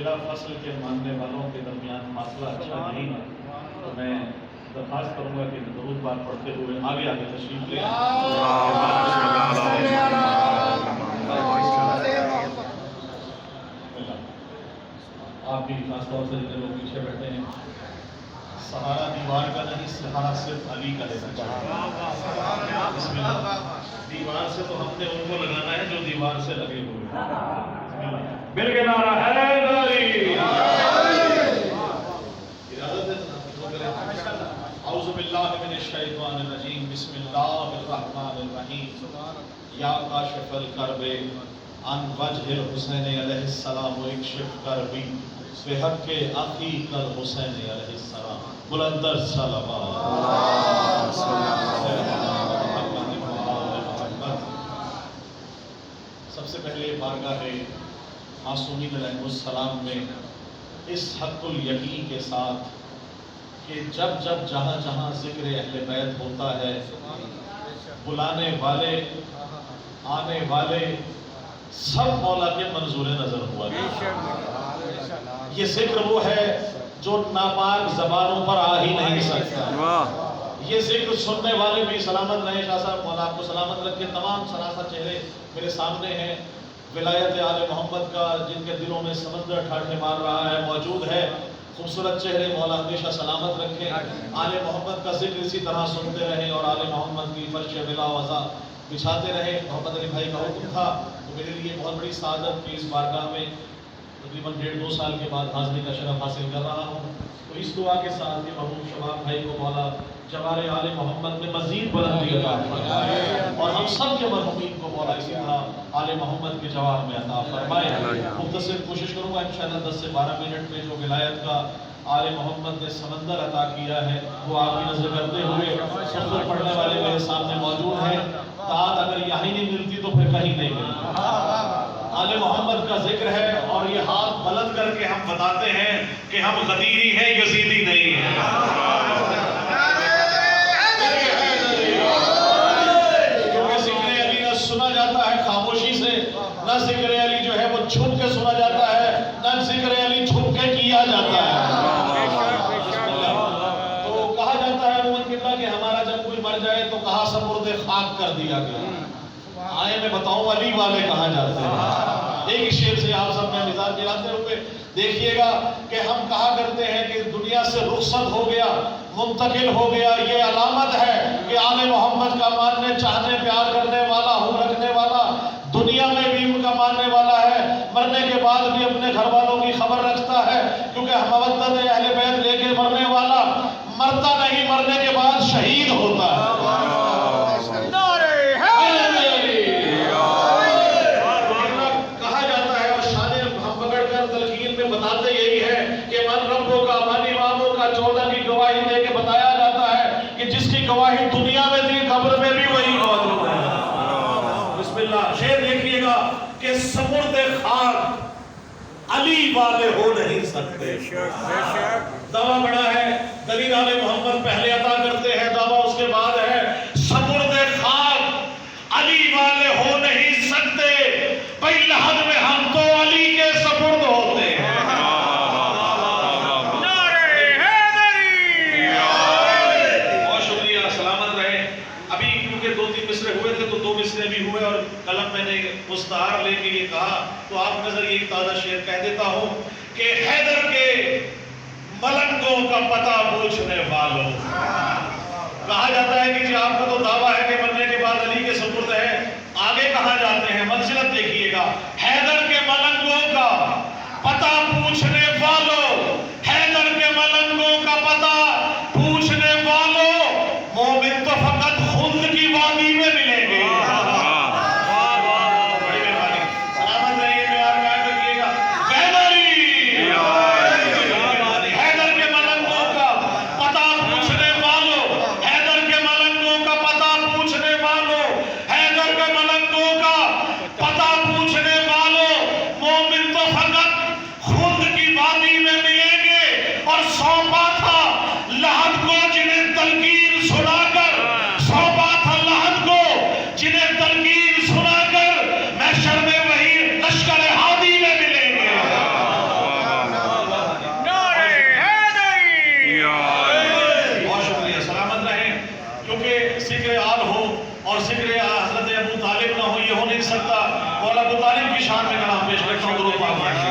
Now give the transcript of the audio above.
بلا فصل کے ماننے والوں کے درمیان فاصلہ اچھا نہیں ہے، تو میں درخواست کروں گا کہ درود پاک پڑھتے ہوئے آگے آگے تشریف لیں۔ آپ بھی خاص طور سے جتنے لوگ پیچھے بیٹھے ہیں، سہارا دیوار کا نہیں، سہارا صرف علی کا لینا چاہیے۔ بسم اللہ۔ دیوار سے تو ہم نے ان کو لگانا ہے جو دیوار سے لگے ہوئے ہیں۔ مل کے نعرہ حیدری۔ اجازت ہے؟ اعوذ باللہ من الشیطان الرجیم، بسم اللہ الرحمن الرحیم۔ یا کاشف الکرب عن وجہ الحسین علیہ السلام اکشف کربی بحق اخی الحسین علیہ السلام۔ بلندر سب سے پہلے بارگاہ معصومین علیہ السلام میں اس حق الیقین کے ساتھ کہ جب جب جہاں جہاں ذکر اہل بیت ہوتا ہے، بلانے والے آنے والے سب مولا کے منظور نظر ہوا کرتے۔ یہ ذکر وہ ہے جو ناپاک زبانوں پر آ ہی نہیں سکتا۔ یہ ذکر سننے والے بھی سلامت رہے۔ شاہ صاحب مولا آپ کو سلامت رکھے۔ تمام سراسر چہرے میرے سامنے ہیں، ولایت آل محمد کا جن کے دلوں میں سمندر ٹھاٹھے مار رہا ہے موجود ہے۔ خوبصورت چہرے مولا ہمیشہ سلامت رکھے۔ آل محمد کا ذکر اسی طرح سنتے رہیں اور آل محمد کی فرش بلا وضع بچھاتے رہے۔ محمد علی بھائی کا حکم تھا، تو میرے لیے بہت بڑی سعادت کہ اس بارگاہ میں تقریباً 1.5-2 سال کے بعد حاضری کا شرف حاصل کر رہا ہوں۔ تو اس دعا کے ساتھ کہ مرحوم شباب بھائی کو مولا جوار آل محمد میں مزید بلندی عطا فرمائے، اور ہم سب کے مرحومین کو مولا اسی طرح آل محمد کے جوار میں عطا فرمائے۔ مختصر کوشش کروں گا انشاءاللہ 10 سے 12 منٹ میں جو ولایت کا آل محمد نے سمندر عطا کیا ہے وہ آپ کی نظر کرتے ہوئے سفر پڑھنے والے میرے سامنے موجود ہیں۔ تعداد اگر یہاں نہیں ملتی تو پھر کہیں نہیں ملتی۔ آل محمد کا ذکر ہے اور یہ ہاتھ بلند کر کے ہم بتاتے ہیں کہ ہم غدیری ہیں، یزیدی نہیں ہیں۔ کیونکہ ذکر علی نہ سنا جاتا ہے خاموشی سے، نہ ذکر علی جو ہے وہ چھپ کے سنا جاتا ہے، نہ ذکر علی چھپ کے کیا جاتا ہے۔ تو کہا جاتا ہے عموماً کہ ہمارا جب کوئی مر جائے تو کہا سپرد خاک کر دیا گیا۔ آئے میں بتاؤں علی والے کہاں جاتے ہیں۔ ایک شعر سے آپ سب میں مزاج دلاتے ہوئے دیکھیے گا کہ ہم کہا کرتے ہیں کہ دنیا سے رخصت ہو گیا، منتقل ہو گیا، یہ علامت ہے کہ آل محمد کا ماننے چاہنے پیار کرنے والا ہوں رکھنے والا دنیا میں بھی ان کا ماننے والا ہے، مرنے کے بعد بھی اپنے گھر والوں کی خبر رکھتا ہے، کیونکہ مودت اہل بیت لے کے مرنے والا مرتا نہیں، مرنے کے بعد شہید ہوتا ہے۔ بتاتے یہی ہے کہ من ربوں کا من اماموں کا 14 کی گواہی دے کے بتایا جاتا ہے کہ جس کی گواہی دنیا میں دی قبر میں بھی وہی موجود ہے۔ بسم اللہ شعر دیکھیے گا کہ سپرد خاک علی والے ہو نہیں سکتے۔ دعویٰ بڑا ہے، دلیل آل محمد پہلے عطا کرتے ہیں، دعویٰ اس کے بعد ہے سپرد خاک علی والے ہو نہیں سکتے، بھئی لحد میں ہم تو علی کے سپرد ہوتے ہیں۔ بھی ہوئے اور قلم میں نے مستعار لے کے یہ کہا تو آپ نظر یہ تازہ شعر کہہ دیتا ہوں کہ حیدر کے ملنگوں کا پتہ پوچھنے والوں، کہا جاتا ہے کہ جی آپ کا تو دعویٰ ہے کہ مرنے کے بعد علی کے سپرد ہے، آگے کہاں جاتے ہیں منزلت دیکھیے گا، حیدر کے ملنگوں کا پتہ پوچھنے والوں، حیدر کے ملنگوں کا پتہ پوچھنے والوں، مومن تو فقط خلد کی وادی میں ملیں گے۔ حیدر کے ملنگوں کا سکتا، مولا ابو طالب کی شان میں کلام پیش کرتا ہوں، درود پاک پڑھنا۔